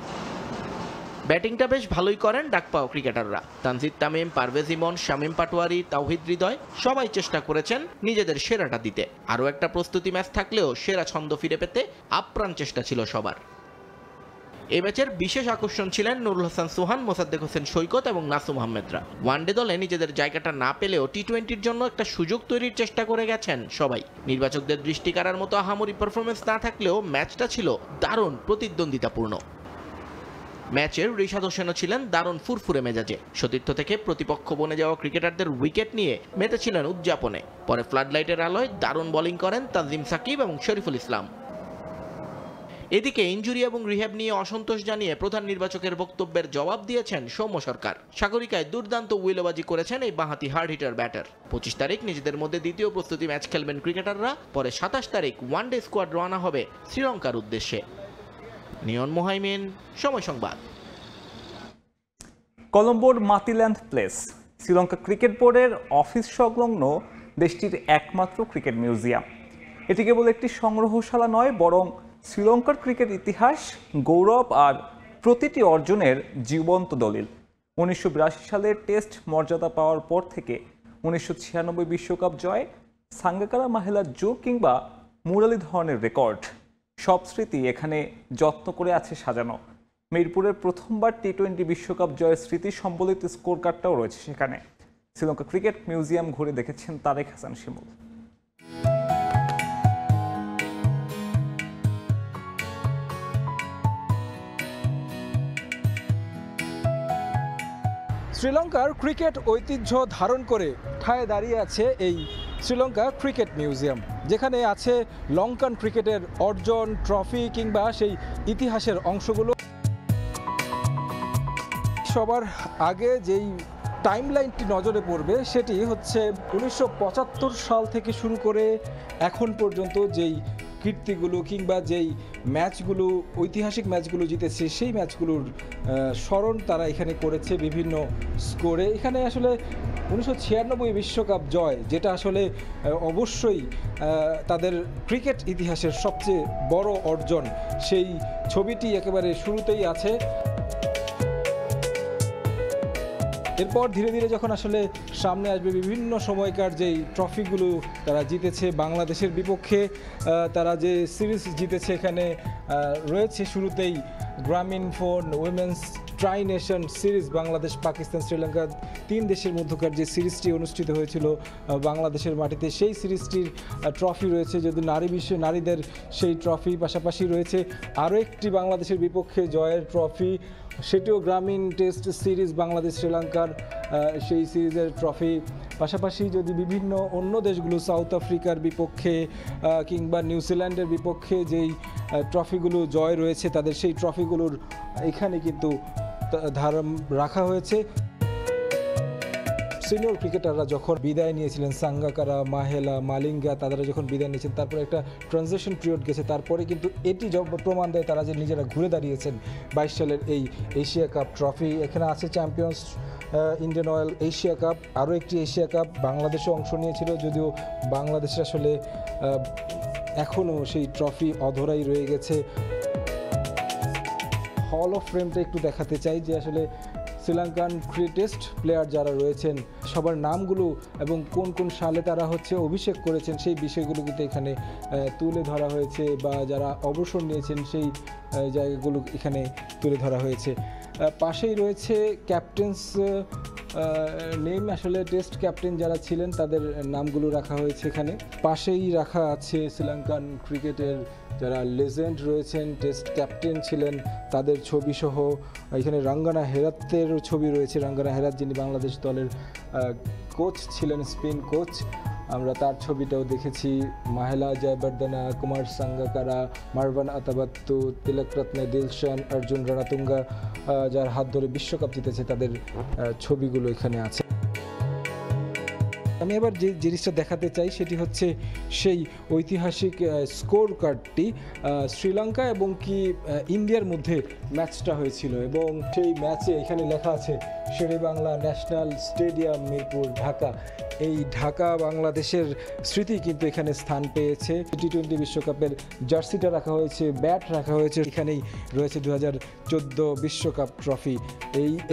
ব্যাটিংটা বেশ ভালোই করেন ডাক পাওয়া ক্রিকেটাররা। তানজিদ তামিম, পারভেজ ইমন, শামীম পাটোয়ারি, তাওহিদ হৃদয় সবাই চেষ্টা করেছেন নিজেদের সেরাটা দিতে। আরও একটা প্রস্তুতি ম্যাচ থাকলেও সেরা ছন্দ ফিরে পেতে আপ্রাণ চেষ্টা ছিল সবার। এই ম্যাচের বিশেষ আকর্ষণ ছিলেন নুরুল হাসান সোহান, মোসাদ্দেক হোসেন সৈকত এবং নাসুম আহমেদরা। ওয়ানডে দলে নিজেদের জায়গাটা না পেলেও টি-20-র জন্য একটা সুযোগ তৈরির চেষ্টা করে গেছেন সবাই। নির্বাচকদের দৃষ্টি কাড়ার মতো আহামরি পারফরমেন্স না থাকলেও ম্যাচটা ছিল দারুণ প্রতিদ্বন্দ্বিতাপূর্ণ। ম্যাচের রিশাদ হোসেনও ছিলেন দারুণ ফুরফুরে মেজাজে। সতীর্থ থেকে প্রতিপক্ষ বনে যাওয়া ক্রিকেটারদের উইকেট নিয়ে মেতেছিলেন উদযাপনে। পরে ফ্লাডলাইটের আলোয় দারুণ বোলিং করেন তানজিম সাকিব এবং শরীফুল ইসলাম। এদিকে ইনজুরি এবং রিহ্যাব নিয়ে অসন্তোষ জানিয়ে প্রধান নির্বাচকের বক্তব্যের জবাব দিয়েছেন সৌম্য সরকার। সাগরিকায় দুর্দান্ত উইলোবাজি করেছেন এই বাঁহাতি হার্ড হিটার ব্যাটার। 25 তারিখ নিজেদের মধ্যে দ্বিতীয় প্রস্তুতি ম্যাচ খেলবেন ক্রিকেটাররা। পরে 27 তারিখ ওয়ানডে স্কোয়াড রওনা হবে শ্রীলঙ্কার উদ্দেশ্যে। নিয়ন মোহাইমিন, সময় সংবাদ। কলম্বোর মাতিল্যান্ড প্লেস শ্রীলঙ্কা ক্রিকেট বোর্ডের অফিস সংলগ্ন দেশটির একমাত্র ক্রিকেট মিউজিয়াম। এটি কেবল একটি সংগ্রহশালা নয়, বরং শ্রীলঙ্কার ক্রিকেট ইতিহাস, গৌরব আর প্রতিটি অর্জনের জীবন্ত দলিল। 1982 সালে টেস্ট মর্যাদা পাওয়ার পর থেকে 1996 বিশ্বকাপ জয়, সাঙ্গাকারা মাহেলা যোগ কিংবা মুরালি ধরনের রেকর্ড, সব স্মৃতি এখানে যত্ন করে আছে সাজানো। মিরপুরের প্রথমবার টি-20 বিশ্বকাপ জয়ের স্মৃতি সম্বলিত স্কোর কার্ডটাও রয়েছে সেখানে। শ্রীলঙ্কা ক্রিকেট মিউজিয়াম ঘুরে দেখেছেন তারেক হাসান শিমুল। শ্রীলঙ্কার ক্রিকেট ঐতিহ্য ধারণ করে ঠায় দাঁড়িয়ে আছে এই শ্রীলঙ্কা ক্রিকেট মিউজিয়াম, যেখানে আছে লঙ্কান ক্রিকেটের অর্জন, ট্রফি কিংবা সেই ইতিহাসের অংশগুলো। সবার আগে যেই টাইমলাইনটি নজরে পড়বে সেটি হচ্ছে 1975 সাল থেকে শুরু করে এখন পর্যন্ত যেই কীর্তিগুলো কিংবা যেই ম্যাচগুলো, ঐতিহাসিক ম্যাচগুলো জিতেছে সেই ম্যাচগুলোর স্মরণ তারা এখানে করেছে বিভিন্ন স্কোরে। এখানে আসলে 1996 বিশ্বকাপ জয়, যেটা আসলে অবশ্যই তাদের ক্রিকেট ইতিহাসের সবচেয়ে বড় অর্জন, সেই ছবিটি একেবারে শুরুতেই আছে। এরপর ধীরে ধীরে যখন আসলে সামনে আসবে বিভিন্ন সময়কার যেই ট্রফিগুলো তারা জিতেছে, বাংলাদেশের বিপক্ষে তারা যে সিরিজ জিতেছে, এখানে রয়েছে শুরুতেই গ্রামীণ phone women's try nation series, Bangladesh, Pakistan, Sri Lanka 3 দেশের মধ্যকার যে সিরিজটি অনুষ্ঠিত হয়েছিল বাংলাদেশের মাটিতে, সেই সিরিজটির ট্রফি রয়েছে। যদি নারীদের সেই ট্রফি, পাশাপাশি রয়েছে আরও একটি বাংলাদেশের বিপক্ষে জয়ের ট্রফি, সেটিও গ্রামীণ টেস্ট সিরিজ বাংলাদেশ শ্রীলঙ্কার সেই সিরিজের ট্রফি। পাশাপাশি যদি বিভিন্ন অন্য দেশগুলো, সাউথ আফ্রিকার বিপক্ষে কিংবা নিউজিল্যান্ডের বিপক্ষে যেই ট্রফিগুলো জয় রয়েছে, তাদের সেই ট্রফিগুলোর এখানে কিন্তু রাখা হয়েছে। সিনিয়র ক্রিকেটাররা যখন বিদায় নিয়েছিলেন, সাঙ্গাকারা, মাহেলা, মালিঙ্গা, তারা যখন বিদায় নিয়েছেন, তারপরে একটা ট্রানজিশন পিরিয়ড গেছে, তারপরে কিন্তু এটি প্রমাণ দেয় তারা যে নিজেরা ঘুরে দাঁড়িয়েছেন 22 সালের এই এশিয়া কাপ ট্রফি। এখানে আছে champions Indian oil Asia cup, আরও একটি এশিয়া কাপ বাংলাদেশে অংশ নিয়েছিল, যদিও বাংলাদেশে আসলে এখনও সেই ট্রফি অধরাই রয়ে গেছে। হল অফ ফেমটা একটু দেখাতে চাই যে আসলে শ্রীলঙ্কান টেস্ট প্লেয়ার যারা রয়েছেন সবার নামগুলো এবং কোন কোন সালে তারা অভিষেক করেছেন সেই বিষয়গুলো কিন্তু এখানে তুলে ধরা হয়েছে, বা যারা অবসর নিয়েছেন সেই জায়গাগুলো এখানে তুলে ধরা হয়েছে। পাশেই রয়েছে ক্যাপ্টেন্স নেম, আসলে টেস্ট ক্যাপ্টেন যারা ছিলেন তাদের নামগুলো রাখা হয়েছে এখানে। পাশেই রাখা আছে শ্রীলঙ্কান ক্রিকেটের যারা লেজেন্ড রয়েছেন, টেস্ট ক্যাপ্টেন ছিলেন, তাদের ছবি সহ। এখানে রাঙ্গানা হেরাতের ছবি রয়েছে। রাঙ্গানা হেরাত যিনি বাংলাদেশ দলের কোচ ছিলেন, স্পিন কোচ, আমরা তার ছবিটাও দেখেছি। মাহেলা জয়বর্ধনা, কুমার সাঙ্গাকারা, মারওয়ান আতাবাত্তু, তিলকরত্নে দিলশান, অর্জুন রণাতুঙ্গা, যার হাত ধরে বিশ্বকাপ জিতেছে, তাদের ছবিগুলো এখানে আছে। আমি এবার যে জিনিসটা দেখাতে চাই সেটি হচ্ছে সেই ঐতিহাসিক স্কোর কার্ডটি, শ্রীলঙ্কা এবং কি ইন্ডিয়ার মধ্যে ম্যাচটা হয়েছিল, এবং সেই ম্যাচে এখানে লেখা আছে শেরেবাংলা ন্যাশনাল স্টেডিয়াম, মিরপুর, ঢাকা। এই ঢাকা বাংলাদেশের স্মৃতি কিন্তু এখানে স্থান পেয়েছে। টি-20 বিশ্বকাপের জার্সিটা রাখা হয়েছে, ব্যাট রাখা হয়েছে, এখানেই রয়েছে 2014 বিশ্বকাপ ট্রফি।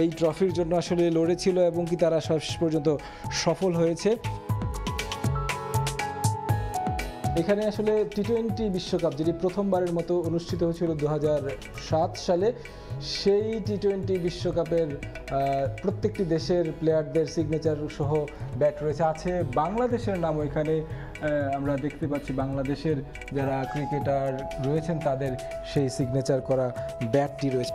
এই ট্রফির জন্য আসলে লড়েছিল এবং কি তারা শেষ পর্যন্ত সফল হয়েছে। এখানে আসলে টি-20 বিশ্বকাপ যেটি প্রথমবারের মতো অনুষ্ঠিত হয়েছিল 2007 সালে, সেই টি-20 বিশ্বকাপের প্রত্যেকটি দেশের প্লেয়ারদের সিগনেচার সহ ব্যাট রয়েছে। আছে বাংলাদেশের নামও এখানে আমরা দেখতে পাচ্ছি, বাংলাদেশের যারা ক্রিকেটার রয়েছেন তাদের সেই সিগনেচার করা ব্যাটটি রয়েছে।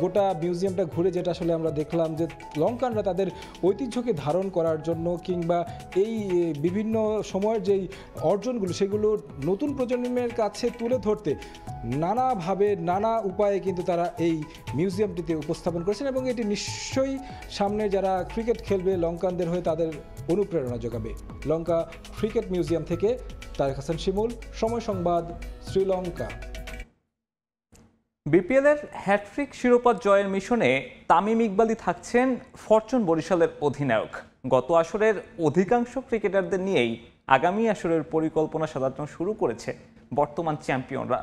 গোটা মিউজিয়ামটা ঘুরে যেটা আসলে আমরা দেখলাম যে লঙ্কানরা তাদের ঐতিহ্যকে ধারণ করার জন্য কিংবা এই বিভিন্ন সময়ের যেই অর্জনগুলো সেগুলো নতুন প্রজন্মের কাছে তুলে ধরতে নানাভাবে নানা উপায়ে কিন্তু তারা এই মিউজিয়ামটিতে উপস্থাপন করেছেন এবং এটি নিশ্চয়ই সামনে যারা ক্রিকেট খেলবে লঙ্কানদের হয়ে তাদের অনুপ্রেরণা যোগাবে। লঙ্কা ক্রিকেট মিউজিয়াম থেকে তারেক হাসান শিমুল, সময় সংবাদ, শ্রীলঙ্কা। বিপিএলের হ্যাট্রিক শিরোপা জয়ের মিশনে তামিম ইকবালই থাকছেন ফরচুন বরিশালের অধিনায়ক। গত আসরের অধিকাংশ ক্রিকেটারদের নিয়েই আগামী আসরের পরিকল্পনা সাজানো শুরু করেছে বর্তমান চ্যাম্পিয়নরা।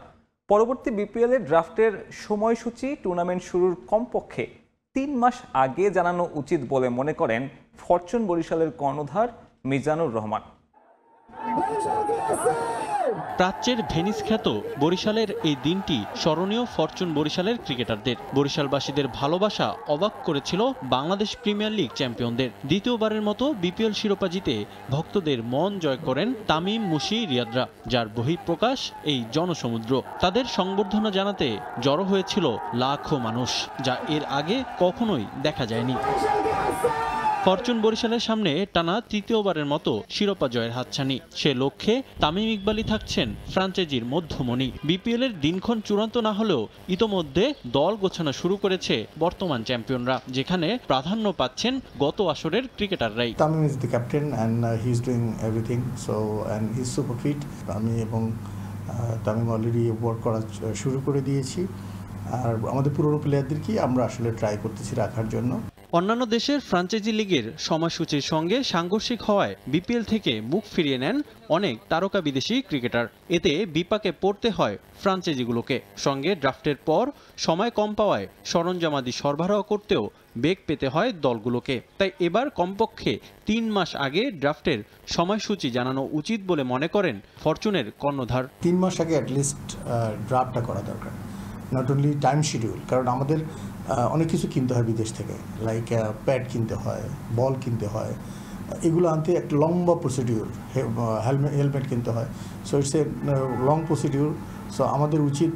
পরবর্তী বিপিএলের ড্রাফটের সময়সূচি টুর্নামেন্ট শুরুর কমপক্ষে 3 মাস আগে জানানো উচিত বলে মনে করেন ফরচুন বরিশালের কর্ণধার মিজানুর রহমান। প্রাচ্যের ভেনিস খ্যাত বরিশালের এই দিনটি স্মরণীয় ফরচুন বরিশালের ক্রিকেটারদের। বরিশালবাসীদের ভালোবাসা অবাক করেছিল বাংলাদেশ প্রিমিয়ার লিগ চ্যাম্পিয়নদের। দ্বিতীয়বারের মতো বিপিএল শিরোপা জিতে ভক্তদের মন জয় করেন তামিম, মুশি, রিয়াদরা, যার বহিঃপ্রকাশ এই জনসমুদ্র। তাদের সংবর্ধনা জানাতে জড়ো হয়েছিল লাখো মানুষ, যা এর আগে কখনোই দেখা যায়নি। ফরচুন বরিশালের সামনে টানা তৃতীয়বারের মতো শিরোপা জয়ের হাতছানি। সে লক্ষ্যে তামিম ইকবালই থাকছেন ফ্রাঞ্চাইজির মধ্যমণি। বিপিএল এর দিনক্ষণ চূড়ান্ত না হলেও ইতোমধ্যে দল গোছানো শুরু করেছে বর্তমান চ্যাম্পিয়নরা, যেখানে প্রাধান্য পাচ্ছেন গত আসরের ক্রিকেটাররাই। Tamim is the captain and he is doing everything, so and he is super fit. আমি এবং তামিম অলরেডি ওয়ার্ক করা শুরু করে দিয়েছি, আর আমাদের পুরনো প্লেয়ারদেরকে আমরা আসলে ট্রাই করতেছি রাখার জন্য। অন্যান্য দেশের ফ্রাঞ্চাইজি লিগের সময়সূচির সঙ্গে সাংঘর্ষিক হওয়ায় বিপিএল থেকে মুখ ফিরিয়ে নেন অনেক তারকা বিদেশি ক্রিকেটার। এতে বিপাকে পড়তে হয় ফ্রাঞ্চাইজিগুলোকে। সঙ্গে ড্রাফটের পর সময় কম পাওয়ায় সরঞ্জামাদি সরবরাহ করতেও বেগ পেতে হয় দলগুলোকে। তাই এবার কমপক্ষে 3 মাস আগে ড্রাফটের সময়সূচি জানানো উচিত বলে মনে করেন ফরচুনের কর্ণধার। 3 মাস আগে অ্যাটলিস্ট ড্রাফটটা করা দরকার, নট অনলি টাইম শিডিউল, কারণ আমাদের অনেক কিছু কিনতে হয় বিদেশ থেকে, লাইক প্যাড কিনতে হয়, বল কিনতে হয়, এগুলো আনতে একটা লম্বা প্রসিডিউর, হেলমেট কিনতে হয়। So it's a long procedure. So আমাদের উচিত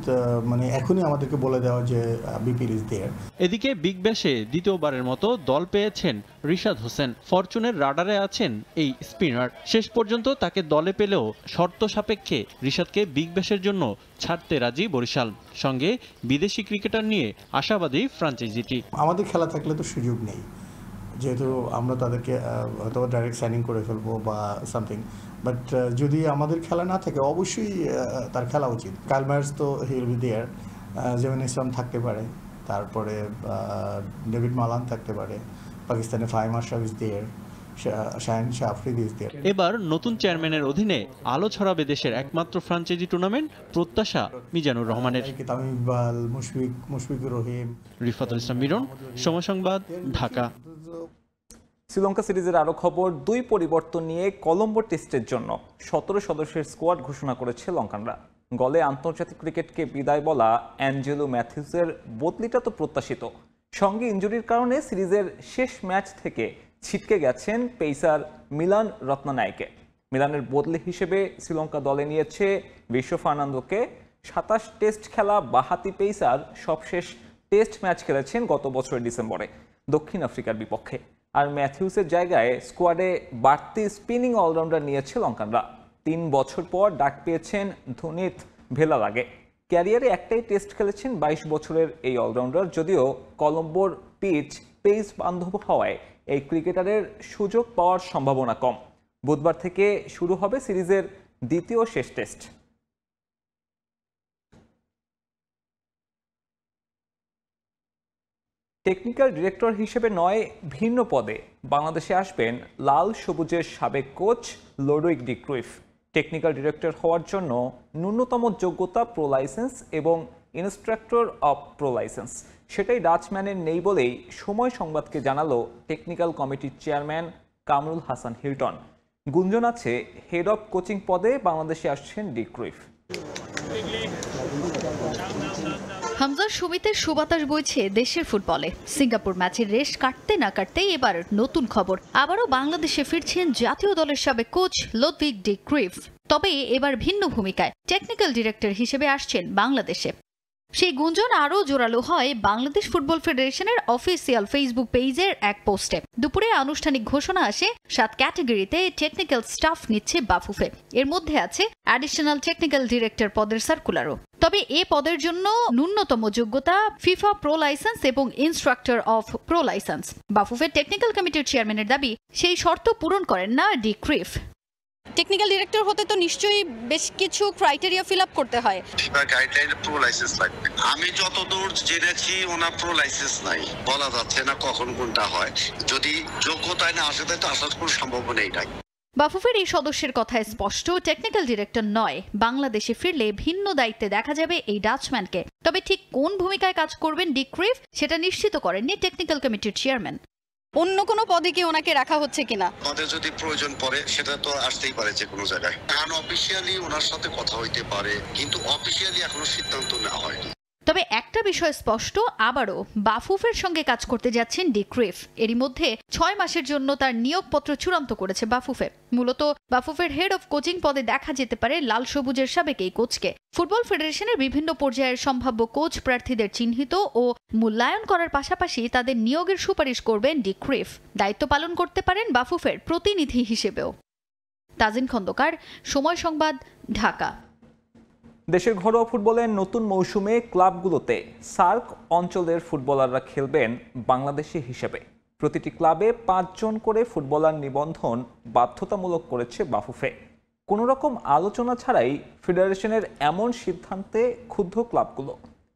মানে এখনই আমাদেরকে বলে দেওয়া যে বিপিএল ইজ দেয়ার। এদিকে বিগ ব্যাশে দ্বিতীয়বারের মতো দল পেয়েছেন রিশাদ হোসেন। ফরচুনের রাডারে আছেন এই স্পিনার। শেষ পর্যন্ত তাকে দলে পেলেও শর্ত সাপেক্ষে রিশাদকে বিগ ব্যাশের জন্য ছাড়তে রাজি বরিশাল। সঙ্গে বিদেশি ক্রিকেটার নিয়ে আশাবাদী ফ্রাঞ্চাইজিটি। আমাদের খেলা থাকলে তো সুযোগ নেই, যেহেতু আমরা তাদেরকে হয়তো ডাইরেক্ট সাইনিং করে ফেলবো বা সামথিং, বাট যদি আমাদের খেলা না থাকে অবশ্যই তার খেলা উচিত। কাইল মায়ার্স তো হি উইল বি দেয়ার, জেমিন ইসলাম থাকতে পারে, তারপরে ডেভিড মালান থাকতে পারে, পাকিস্তানে Fahim Ashraf is there, Shaheen Shah Afridi is there. এবার নতুন চেয়ারম্যানের অধীনে আলো ছড়াবে দেশের একমাত্র ফ্রাঞ্চাইজি টুর্নামেন্ট, প্রত্যাশা মিজানুর রহমানের। তামিম ইকবাল, মুশফিকুর রহিম, রিফাতুল ইসলাম মিরন, সময় সংবাদ, ঢাকা। শ্রীলঙ্কা সিরিজের আরও খবর, 2 পরিবর্তন নিয়ে কলম্বো টেস্টের জন্য 17 সদস্যের স্কোয়াড ঘোষণা করেছে লঙ্কানরা। গলে আন্তর্জাতিক ক্রিকেটকে বিদায় বলা অ্যাঞ্জেলো ম্যাথিউসের বদলিটা তো প্রত্যাশিত, সঙ্গে ইনজুরির কারণে সিরিজের শেষ ম্যাচ থেকে ছিটকে গেছেন পেসার মিলান রত্নানায়েকে। মিলানের বদলি হিসেবে শ্রীলঙ্কা দলে নিয়েছে বিশ্ব ফার্নান্দোকে। 27 টেস্ট খেলা বাহাতি পেসার সবশেষ টেস্ট ম্যাচ খেলেছেন গত বছরের ডিসেম্বরে দক্ষিণ আফ্রিকার বিপক্ষে। আর ম্যাথিউসের জায়গায় স্কোয়াডে বাড়তি স্পিনিং অলরাউন্ডার নিয়েছে লঙ্কানরা। 3 বছর পর ডাক পেয়েছেন ধোনিত ভেলালাগে। ক্যারিয়ারে একটাই টেস্ট খেলেছেন 22 বছরের এই অলরাউন্ডার। যদিও কলম্বোর পিচ পেস বান্ধব হওয়ায় এই ক্রিকেটারের সুযোগ পাওয়ার সম্ভাবনা কম। বুধবার থেকে শুরু হবে সিরিজের দ্বিতীয় শেষ টেস্ট। টেকনিক্যাল ডিরেক্টর হিসেবে নয়, ভিন্ন পদে বাংলাদেশে আসবেন লাল সবুজের সাবেক coach Lodewijk de Kruif. Technical director হওয়ার জন্য ন্যূনতম যোগ্যতা প্রো লাইসেন্স এবং ইনস্ট্রাক্টর অফ প্রো লাইসেন্স, সেটাই ডাচম্যানের নেই বলেই সময় সংবাদকে জানালো টেকনিক্যাল কমিটির চেয়ারম্যান কামরুল হাসান হিলটন। গুঞ্জন আছে হেড অফ কোচিং পদে বাংলাদেশে আসছেন ডি ক্রুইফ। হামজা সুমিতের সুবাতাস বইছে দেশের ফুটবলে। সিঙ্গাপুর ম্যাচের রেশ কাটতে না কাটতেই এবার নতুন খবর, আবারও বাংলাদেশে ফিরছেন জাতীয় দলের সাবেক কোচ লোডউইক ডি ক্রুইফ। তবে এবার ভিন্ন ভূমিকায় টেকনিক্যাল ডিরেক্টর হিসেবে আসছেন বাংলাদেশে। সেই গুঞ্জন আরও জোরালো হয় বাংলাদেশ ফুটবল ফেডারেশনের অফিসিয়াল ফেসবুক পেজের এক পোস্টে। দুপুরে আনুষ্ঠানিক ঘোষণা আসে 7 ক্যাটাগরিতে টেকনিক্যাল স্টাফ নিচ্ছে বাফুফে। এর মধ্যে আছে অ্যাডিশনাল টেকনিক্যাল ডিরেক্টর পদের সার্কুলারও। তবে এ পদের জন্য ন্যূনতম যোগ্যতা ফিফা প্রো লাইসেন্স এবং ইনস্ট্রাক্টর অফ প্রো লাইসেন্স। বাফুফের টেকনিক্যাল কমিটির চেয়ারম্যানের দাবি সেই শর্ত পূরণ করেন না ডিক রিফ। টেকনিক্যাল ডিরেক্টর হতে তো নিশ্চয়ই বেশ কিছু ক্রাইটেরিয়া ফিল আপ করতে হয়। ফিফা গাইডলাইনে প্রো লাইসেন্স লাগবে। আমি যতদূর জেনেছি ওনার প্রো লাইসেন্স নাই, বলা যাচ্ছে না কখন কোনটা হয়। যদি যোগ্যতায় না আসে তাই তো আসার কোনো সম্ভাবনাই নাই। বাফুফের এই সদস্যের কথায় স্পষ্ট, টেকনিক্যাল ডিরেক্টর নয়, বাংলাদেশে ফিরলে ভিন্ন দায়িত্বে দেখা যাবে এই ডাচম্যানকে। তবে ঠিক কোন ভূমিকায় কাজ করবেন ডিক রিফ সেটা নিশ্চিত করেননি টেকনিক্যাল কমিটির চেয়ারম্যান। অন্য কোনো পদে কি ওনাকে রাখা হচ্ছে কিনা? পদে যদি প্রয়োজন পড়ে সেটা তো আসতেই পারে যে কোনো জায়গায়। আনঅফিশিয়ালি ওনার সাথে কথা হইতে পারে, কিন্তু অফিশিয়ালি এখনো সিদ্ধান্ত নেওয়া হয়নি। তবে একটা বিষয় স্পষ্ট, আবারও বাফুফের সঙ্গে কাজ করতে যাচ্ছেন ডিক রিফ। এরই মধ্যে 6 মাসের জন্য তার নিয়োগপত্র চূড়ান্ত করেছে বাফুফে। মূলত বাফুফের হেড অফ কোচিং পদে দেখা যেতে পারে লাল সবুজের সাবেক এই কোচকে। ফুটবল ফেডারেশনের বিভিন্ন পর্যায়ের সম্ভাব্য কোচ প্রার্থীদের চিহ্নিত ও মূল্যায়ন করার পাশাপাশি তাদের নিয়োগের সুপারিশ করবেন ডিক রিফ। দায়িত্ব পালন করতে পারেন বাফুফের প্রতিনিধি হিসেবেও। তাজিন খন্দকার, সময় সংবাদ, ঢাকা। দেশের ঘরোয়া ফুটবলের নতুন মৌসুমে ক্লাবগুলোতে সার্ক অঞ্চলের ফুটবলাররা খেলবেন বাংলাদেশি হিসেবে। প্রতিটি ক্লাবে 5 জন করে ফুটবলার নিবন্ধন বাধ্যতামূলক করেছে বাফুফে। কোনো রকম আলোচনা ছাড়াই ফেডারেশনের এমন সিদ্ধান্তে ক্ষুব্ধ ক্লাবগুলো।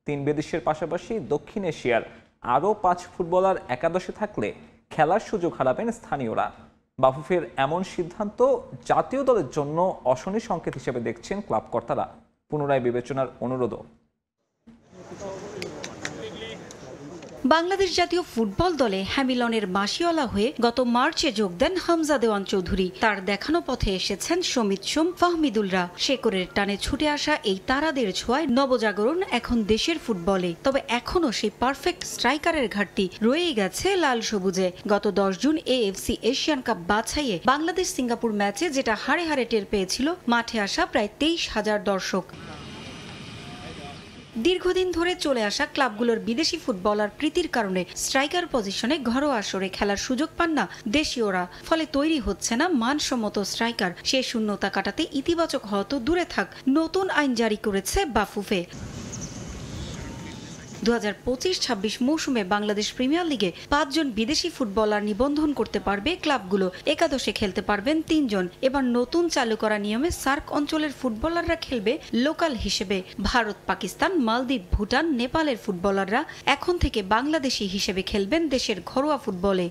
3 বিদেশের পাশাপাশি দক্ষিণ এশিয়ার আরও 5 ফুটবলার একাদশে থাকলে খেলার সুযোগ হারাবেন স্থানীয়রা। বাফুফের এমন সিদ্ধান্ত জাতীয় দলের জন্য অশনি সংকেত হিসেবে দেখছেন ক্লাব কর্তারা। পুনরায় বিবেচনার অনুরোধ। বাংলাদেশ জাতীয় ফুটবল দলে হ্যামিলনের মাসিওয়ালা হয়ে গত মার্চে যোগ দেন হামজা দেওয়ান চৌধুরী। তার দেখানো পথে এসেছেন সমিত সোম, ফাহমিদুলরা। শেকরের টানে ছুটে আসা এই তারাদের ছোঁয়ায় নবজাগরণ এখন দেশের ফুটবলে। তবে এখনও সেই পারফেক্ট স্ট্রাইকারের ঘাটতি রয়েই গেছে লাল সবুজে। গত 10 জুন এএফসি এশিয়ান কাপ বাছাইয়ে বাংলাদেশ সিঙ্গাপুর ম্যাচে যেটা হাড়ে হাড়ে টের পেয়েছিল মাঠে আসা প্রায় 23,000 দর্শক। দীর্ঘদিন ধরে চলে আসা ক্লাবগুলোর বিদেশি ফুটবলার প্রীতির কারণে স্ট্রাইকার পজিশনে ঘরোয়া আসরে খেলার সুযোগ পান না দেশীয়রা। ফলে তৈরি হচ্ছে না মানসম্মত স্ট্রাইকার। সে শূন্যতা কাটাতে ইতিবাচক হয়তো দূরে থাক, নতুন আইন জারি করেছে বাফুফে। 2025-26 মৌসুমে বাংলাদেশ প্রিমিয়ার লিগে 5 জন বিদেশি ফুটবলার নিবন্ধন করতে পারবে ক্লাবগুলো। একাদশে খেলতে পারবেন 3 জন। এবার নতুন চালু করা নিয়মে সার্ক অঞ্চলের ফুটবলাররা খেলবে লোকাল হিসেবে। ভারত, পাকিস্তান, মালদ্বীপ, ভুটান, নেপালের ফুটবলাররা এখন থেকে বাংলাদেশি হিসেবে খেলবেন দেশের ঘরোয়া ফুটবলে।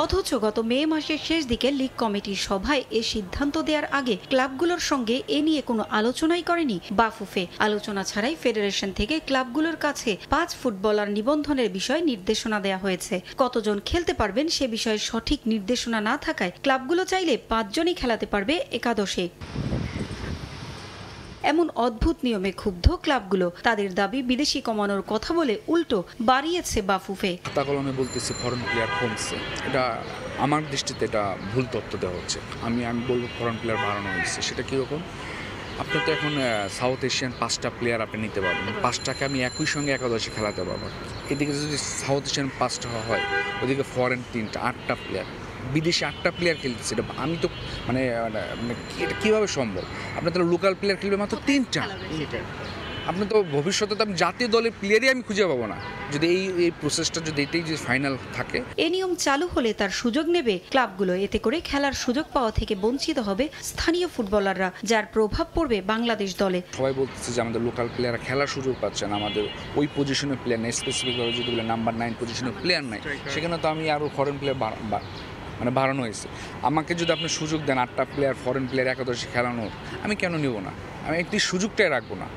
অথচ গত মে মাসের শেষ দিকে লীগ কমিটির সভায় এ সিদ্ধান্ত দেওয়ার আগে ক্লাবগুলোর সঙ্গে এ নিয়ে কোনো আলোচনাই করেনি বাফুফে। আলোচনা ছাড়াই ফেডারেশন থেকে ক্লাবগুলোর কাছে 5 ফুটবলার নিবন্ধনের বিষয়ে নির্দেশনা দেওয়া হয়েছে। কতজন খেলতে পারবেন সে বিষয়ে সঠিক নির্দেশনা না থাকায় ক্লাবগুলো চাইলে 5 জনই খেলাতে পারবে একাদশে। এমন অদ্ভুত নিয়মে ক্ষুব্ধ ক্লাবগুলো। তাদের দাবি বিদেশি কমানোর কথা বলে উল্টো বাড়িয়েছে বাফুফে। খাতা কলমে বলতেছে ফরেন প্লেয়ার কমছে, এটা আমার দৃষ্টিতে এটা ভুল তথ্য দেওয়া হচ্ছে। আমি বলবো ফরেন প্লেয়ার বাড়ানো হয়েছে। সেটা কীরকম? আপনি তো এখন সাউথ এশিয়ান 5টা প্লেয়ার আপনি নিতে পারবেন। 5টাকে আমি একই সঙ্গে একাদশে খেলাতে পারবো। এদিকে যদি সাউথ এশিয়ান 5টা হয়, ওদিকে ফরেন 3টা, 8টা প্লেয়ার, বিদেশি 8টা প্লেয়ার খেলতেছে। এটা আমি তো মানে এটা কীভাবে সম্ভব? আপনার তাহলে লোকাল প্লেয়ার খেলবে মাত্র 3টা। আপনি তো ভবিষ্যতে তো আমি জাতীয় দলের প্লেয়ারই আমি খুঁজে পাবো না যদি এই প্রসেসটা যদি এটাই যে ফাইনাল থাকে। এই নিয়ম চালু হলে তার সুযোগ নেবে ক্লাবগুলো। এতে করে খেলার সুযোগ পাওয়া থেকে বঞ্চিত হবে স্থানীয় ফুটবলাররা, যার প্রভাব পড়বে বাংলাদেশ দলে। সবাই বলতেছে যে আমাদের লোকাল প্লেয়াররা খেলার সুযোগ পাচ্ছে না, আমাদের ওই পজিশনের প্লেয়ার নেই। স্পেসিফিকভাবে যদি বলে নাম্বার 9 পজিশনের প্লেয়ার নাই, সেখানে তো আমি আরও ফরেন প্লেয়ার বাড়ানো হয়েছে। আমাকে যদি আপনি সুযোগ দেন 8টা প্লেয়ার ফরেন প্লেয়ার একাদশে খেলানোর, আমি কেন নেব না? আমি একটি সুযোগটাই রাখবো না।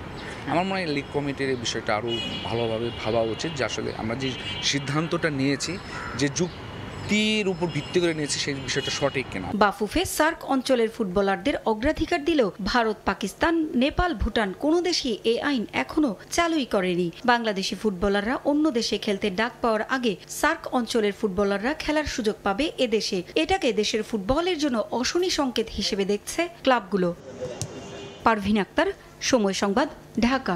আমার মনে হয় লীগ কমিটির এই বিষয়টা আরও ভালোভাবে ভাবা উচিত যে আসলে আমরা যে সিদ্ধান্তটা নিয়েছি, যে যুক্তির উপর ভিত্তি করে নিয়েছি, সেই বিষয়টা সঠিক কিনা। বাফুফে সার্ক অঞ্চলের ফুটবলারদের অগ্রাধিকার দিলেও ভারত, পাকিস্তান, নেপাল, ভুটান কোনো দেশই এই আইন এখনো চালুই করেনি। বাংলাদেশি ফুটবলাররা অন্য দেশে খেলতে ডাক পাওয়ার আগে সার্ক অঞ্চলের ফুটবলাররা খেলার সুযোগ পাবে এদেশে। এটাকে দেশের ফুটবলের জন্য অশনি সংকেত হিসেবে দেখছে ক্লাবগুলো। পারভিন আক্তার, সময় সংবাদ, ঢাকা।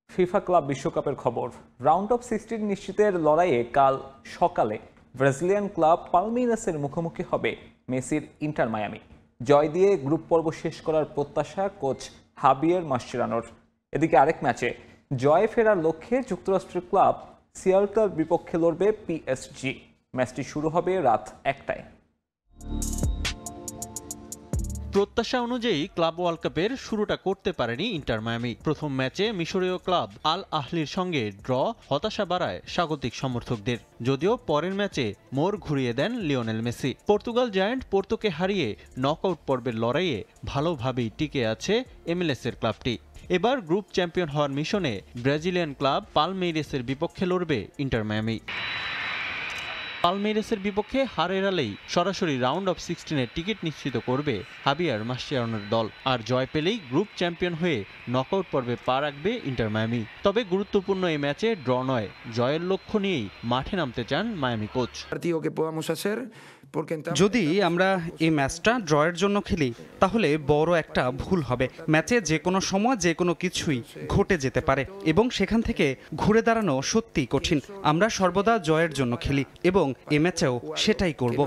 ফিফা ক্লাব বিশ্বকাপের খবর। রাউন্ড অফ 16 নিশ্চিতের লড়াইয়ে কাল সকালে ব্রাজিলিয়ান ক্লাব পালমেইরাসের মুখোমুখি হবে মেসির ইন্টার মায়ামি। জয় দিয়ে গ্রুপ পর্ব শেষ করার প্রত্যাশা কোচ হাবিয়ের মাস্চেরানোর। এদিকে আরেক ম্যাচে জয়ে ফেরার লক্ষ্যে যুক্তরাষ্ট্রের ক্লাব সিয়াটলের বিপক্ষে লড়বে পিএসজি। ম্যাচটি শুরু হবে রাত 1টায়। প্রত্যাশা অনুযায়ী ক্লাব ওয়ার্ল্ড কাপের শুরুটা করতে পারেনি ইন্টার মায়ামি। প্রথম ম্যাচে মিশরীয় ক্লাব আল আহলির সঙ্গে ড্র হতাশা বাড়ায় স্বাগতিক সমর্থকদের। যদিও পরের ম্যাচে মোড় ঘুরিয়ে দেন লিওনেল মেসি। পর্তুগাল জায়ান্ট পোর্তোকে হারিয়ে নকআউট পর্বের লড়াইয়ে ভালোভাবেই টিকে আছে এমএলএসের ক্লাবটি। এবার গ্রুপ চ্যাম্পিয়ন হওয়ার মিশনে ব্রাজিলিয়ান ক্লাব পালমেইরাসের বিপক্ষে লড়বে ইন্টার মায়ামি। পালমেইরাসের বিপক্ষে হার এড়ালেই সরাসরি রাউন্ড অফ 16-এর টিকিট নিশ্চিত করবে হাবিয়ার মাস্চেরানোর দল। আর জয় পেলেই গ্রুপ চ্যাম্পিয়ন হয়ে নকআউট পর্বে পা রাখবে ইন্টার মায়ামি। তবে গুরুত্বপূর্ণ এই ম্যাচে ড্র নয়, জয়ের লক্ষ্য নিয়েই মাঠে নামতে চান মায়ামি কোচ। যদি আমরা এই ম্যাচটা ড্রয়ের জন্য খেলি তাহলে বড় একটা ভুল হবে। ম্যাচে যে কোনো সময় যে কোনো কিছুই ঘটে যেতে পারে এবং সেখান থেকে ঘুরে দাঁড়ানো সত্যিই কঠিন। আমরা সর্বদা জয়ের জন্য খেলি এবং এ ম্যাচেও সেটাই করব।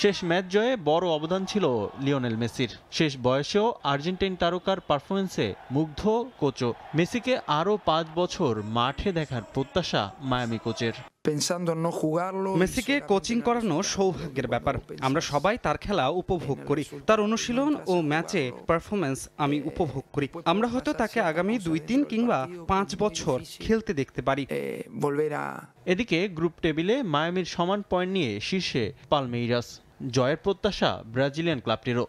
শেষ ম্যাচ জয়ে বড় অবদান ছিল লিওনেল মেসির। শেষ বয়সেও আর্জেন্টাইন তারকার পারফরমেন্সে মুগ্ধ কোচও। মেসিকে আরও 5 বছর মাঠে দেখার প্রত্যাশা মায়ামি কোচের। মেসিকে কোচিং করানো সৌভাগ্যের ব্যাপার। আমরা সবাই তার খেলা উপভোগ করি, তার অনুশীলন ও ম্যাচে পারফরমেন্স আমি উপভোগ করি। আমরা হয়তো তাকে আগামী 2-3 কিংবা 5 বছর খেলতে দেখতে পারি। এদিকে গ্রুপ টেবিলে মায়ামির সমান পয়েন্ট নিয়ে শীর্ষে পালমেইরাস। জয়ের প্রত্যাশা ব্রাজিলিয়ান ক্লাবটিরও।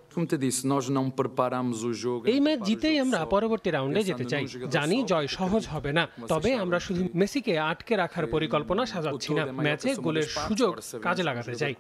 এই ম্যাচ জিতেই আমরা পরবর্তী রাউন্ডে যেতে চাই। জানি জয় সহজ হবে না, তবে আমরা শুধু মেসিকে আটকে রাখার পরিকল্পনা সাজাচ্ছি না, ম্যাচে গোলের সুযোগ কাজে লাগাতে চাই।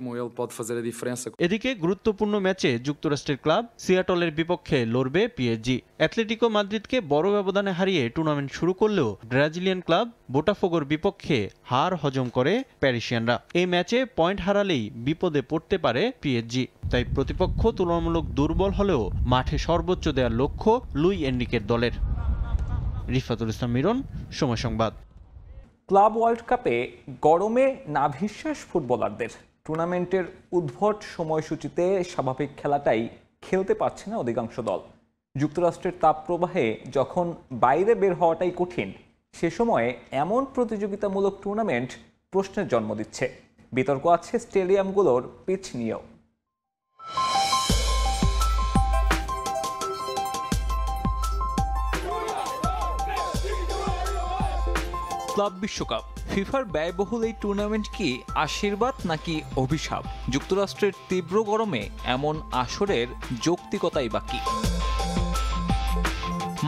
এদিকে গুরুত্বপূর্ণ ম্যাচে যুক্তরাষ্ট্রের ক্লাব সিয়াটলের বিপক্ষে লড়বে পিএসজি। অ্যাটলেটিকো মাদ্রিদকে বড় ব্যবধানে হারিয়ে টুর্নামেন্ট শুরু করলেও ব্রাজিলিয়ান ক্লাব বোটাফোগোর বিপক্ষে হার হজম করে প্যারিসিয়ানরা। এই ম্যাচে পয়েন্ট হারালেই বিপদে পড়তে পারে পিএসজি। তাই প্রতিপক্ষ তুলনামূলক দুর্বল হলেও মাঠে সর্বোচ্চ দেওয়ার লক্ষ্য লুই এনরিকের দলের। রিফাতুল ইসলাম মিরন, সময় সংবাদ। ক্লাব ওয়ার্ল্ড কাপে গরমে নাভিশ্বাস ফুটবলারদের। টুর্নামেন্টের উদ্ভট সময়সূচিতে স্বাভাবিক খেলাটাই খেলতে পারছে না অধিকাংশ দল। যুক্তরাষ্ট্রের তাপপ্রবাহে যখন বাইরে বের হওয়াটাই কঠিন, সে সময়ে এমন প্রতিযোগিতামূলক টুর্নামেন্ট প্রশ্নের জন্ম দিচ্ছে। বিতর্ক আছে স্টেডিয়ামগুলোর পিচ নিয়েও। ক্লাব বিশ্বকাপ ফিফার ব্যয়বহুল এই টুর্নামেন্ট কি আশীর্বাদ নাকি অভিশাপ? যুক্তরাষ্ট্রের তীব্র গরমে এমন আসরের যৌক্তিকতাই বাকি।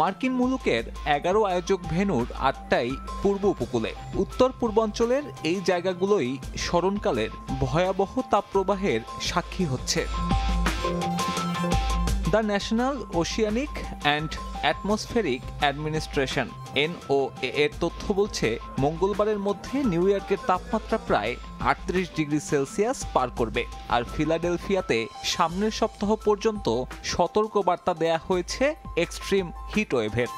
মার্কিন মুলুকের 11 আয়োজক ভেন্যুর 8টাই পূর্ব উপকূলে। উত্তর পূর্বাঞ্চলের এই জায়গাগুলোই স্মরণকালের ভয়াবহ তাপপ্রবাহের সাক্ষী হচ্ছে। The national oceanic and atmospheric administration NOAA এর তথ্য বলছে মঙ্গলবারের মধ্যে নিউ ইয়র্কের তাপমাত্রা প্রায় 38 ডিগ্রি সেলসিয়াস পার করবে। আর ফিলাডেলফিয়াতে সামনের সপ্তাহ পর্যন্ত সতর্কবার্তা দেয়া হয়েছে এক্সট্রিম হিট ওয়েভের।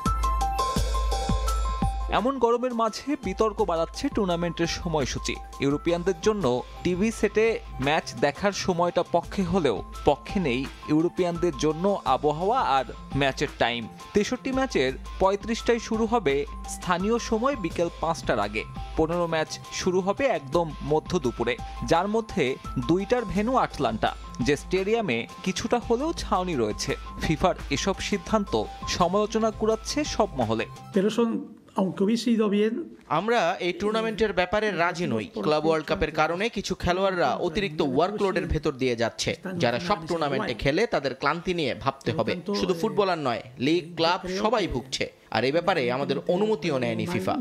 এমন গরমের মাঝে বিতর্ক বাড়াচ্ছে টুর্নামেন্টের সময়সূচি। ইউরোপিয়ানদের জন্য টিভি সেটে ম্যাচ দেখার সময়টা পক্ষে হলেও পক্ষে নেই ইউরোপিয়ানদের জন্য আবহাওয়া আর ম্যাচের টাইম। 63 ম্যাচের 35টাই শুরু হবে স্থানীয় সময় বিকেল 5টার আগে। 15 ম্যাচ শুরু হবে একদম মধ্য দুপুরে, যার মধ্যে 2টার ভেন্যু আটলান্টা, যে স্টেডিয়ামে কিছুটা হলেও ছাউনি রয়েছে। ফিফার এসব সিদ্ধান্ত সমালোচনা কুড়াচ্ছে সব মহলে। আমরা এই টুর্নামেন্টের ব্যাপারে রাজি নই। ক্লাব ওয়ার্ল্ড কাপের কারণে কিছু খেলোয়াড়রা অতিরিক্ত ওয়ার্কলোডের ভেতর দিয়ে যাচ্ছে। যারা সব টুর্নামেন্টে খেলে তাদের ক্লান্তি নিয়ে ভাবতে হবে। শুধু ফুটবলার নয়, লিগ, ক্লাব সবাই ভুগছে। আর এই ব্যাপারে আমাদের অনুমতিও নেয়নি ফিফা।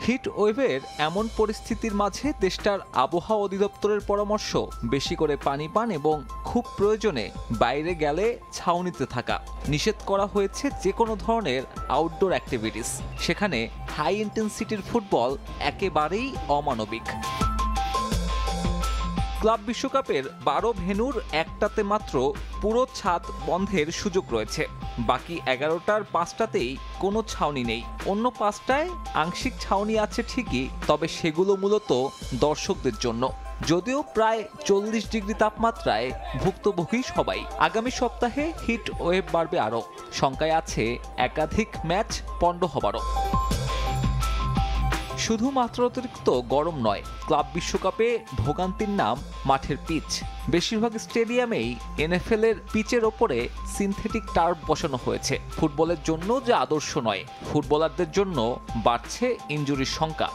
হিট ওয়েভের এমন পরিস্থিতির মাঝে দেশটার আবহাওয়া অধিদপ্তরের পরামর্শ বেশি করে পানি পান এবং খুব প্রয়োজনে বাইরে গেলে ছাউনিতে থাকা। নিষেধ করা হয়েছে যে কোনো ধরনের আউটডোর অ্যাক্টিভিটিস। সেখানে হাই ইন্টেন্সিটির ফুটবল একেবারেই অমানবিক। ক্লাব বিশ্বকাপের 12 ভেন্যুর একটাতে মাত্র পুরো ছাদ বন্ধের সুযোগ রয়েছে। বাকি 11টার 5টাতেই কোনো ছাউনি নেই। অন্য 5টায় আংশিক ছাউনি আছে ঠিকই, তবে সেগুলো মূলত দর্শকদের জন্য। যদিও প্রায় 40 ডিগ্রি তাপমাত্রায় ভুক্তভোগী সবাই। আগামী সপ্তাহে হিট ওয়েভ বাড়বে আরও। শঙ্কায় আছে একাধিক ম্যাচ পণ্ড হবারও। শুধুমাত্র অতিরিক্ত গরম নয়, ক্লাব বিশ্বকাপে ভোগান্তির নাম মাঠের পিচ। বেশিরভাগ স্টেডিয়ামেই এনএফএল এর পিচের ওপরে সিনথেটিক টার্ফ বসানো হয়েছে। ফুটবলের জন্য যে আদর্শ নয়, ফুটবলারদের জন্য বাড়ছে ইনজুরির সংখ্যা।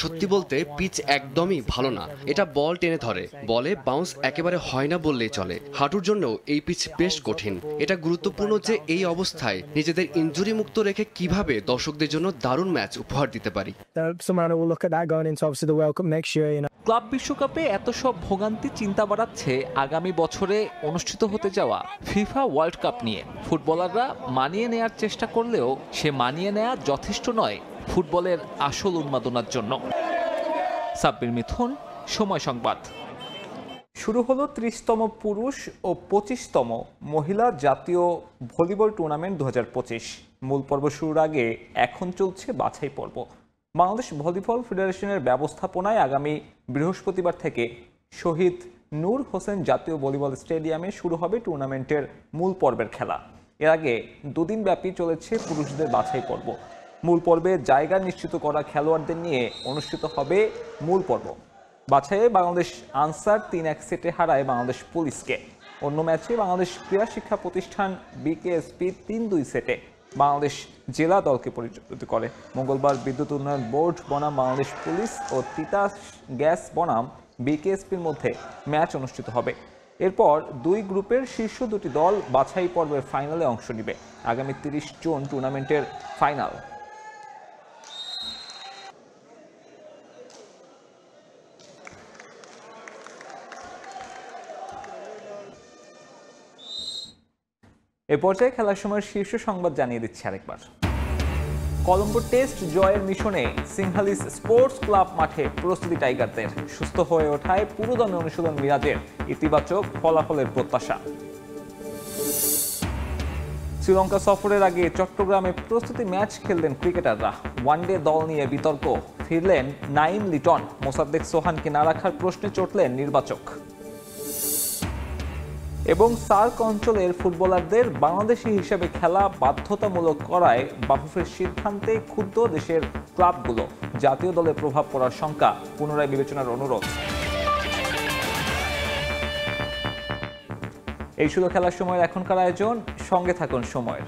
সত্যি বলতে পিচ একদমই ভালো না। এটা বল টেনে ধরে, বলে বাউন্স একেবারে হয় না বললেই চলে। হাঁটুর জন্য এই পিচ বেশ কঠিন। এটা গুরুত্বপূর্ণ যে এই অবস্থায় নিজেদের ইনজুরি মুক্ত রেখে কিভাবে দর্শকদের জন্য দারুণ ম্যাচ উপহার দিতে পারি। ক্লাব বিশ্বকাপে এত সব ভোগান্তি চিন্তা বাড়াচ্ছে আগামী বছরে অনুষ্ঠিত হতে যাওয়া ফিফা ওয়ার্ল্ড কাপ নিয়ে। ফুটবলাররা মানিয়ে নেয়ার চেষ্টা করলেও সে মানিয়ে নেয়া যথেষ্ট নয় ফুটবলের আসল উন্মাদনার জন্য। সাব্বির মিথুন, সময় সংবাদ। শুরু হলো 30তম পুরুষ ও 25তম মহিলা জাতীয় ভলিবল টুর্নামেন্ট 2025। মূল পর্ব শুরুর আগে এখন চলছে বাছাই পর্ব। বাংলাদেশ ভলিবল ফেডারেশনের ব্যবস্থাপনায় আগামী বৃহস্পতিবার থেকে শহীদ নূর হোসেন জাতীয় ভলিবল স্টেডিয়ামে শুরু হবে টুর্নামেন্টের মূল পর্বের খেলা। এর আগে দুদিন ব্যাপী চলেছে পুরুষদের বাছাই পর্ব। মূল পর্বে জায়গা নিশ্চিত করা খেলোয়াড়দের নিয়ে অনুষ্ঠিত হবে মূল পর্ব। বাছাইয়ে বাংলাদেশ আনসার 3-1 সেটে হারায় বাংলাদেশ পুলিশকে। অন্য ম্যাচে বাংলাদেশ ক্রীড়া শিক্ষা প্রতিষ্ঠান বিকেএসপি 3-2 সেটে বাংলাদেশ জেলা দলকে পরাজিত করে। মঙ্গলবার বিদ্যুৎ উন্নয়ন বোর্ড বনাম বাংলাদেশ পুলিশ ও তিতাস গ্যাস বনাম বিকেএসপির মধ্যে ম্যাচ অনুষ্ঠিত হবে। এরপর দুই গ্রুপের শীর্ষ দুটি দল বাছাই পর্বের ফাইনালে অংশ নেবে। আগামী 30 জুন টুর্নামেন্টের ফাইনাল। এ পর্যায়ে খেলার সময় শীর্ষ সংবাদ জানিয়ে দিচ্ছি আরেকবার। কলম্বো টেস্ট জয়ের মিশনে সিংহালিস স্পোর্টস ক্লাব মাঠে প্রস্তুতি টাইগারদের। সুস্থ হয়ে ওঠায় পুরোদমে অনুশীলন মিরাজের, ইতিবাচক ফলাফলের প্রত্যাশা। শ্রীলঙ্কা সফরের আগে চট্টগ্রামে প্রস্তুতি ম্যাচ খেললেন ক্রিকেটাররা। ওয়ানডে দল নিয়ে বিতর্ক, ফিরলেন নাইম লিটন। মোসাদ্দেক সোহানকে না রাখার প্রশ্নে চটলেন নির্বাচক। এবং সার্ক অঞ্চলের ফুটবলারদের বাংলাদেশি হিসেবে খেলা বাধ্যতামূলক করায় বাফুফের সিদ্ধান্তে ক্ষুব্ধ দেশের ক্লাবগুলো। জাতীয় দলে প্রভাব পড়ার শঙ্কা, পুনরায় বিবেচনার অনুরোধ। এই ছিল খেলার সময়ের এখনকার আয়োজন। সঙ্গে থাকুন সময়ের।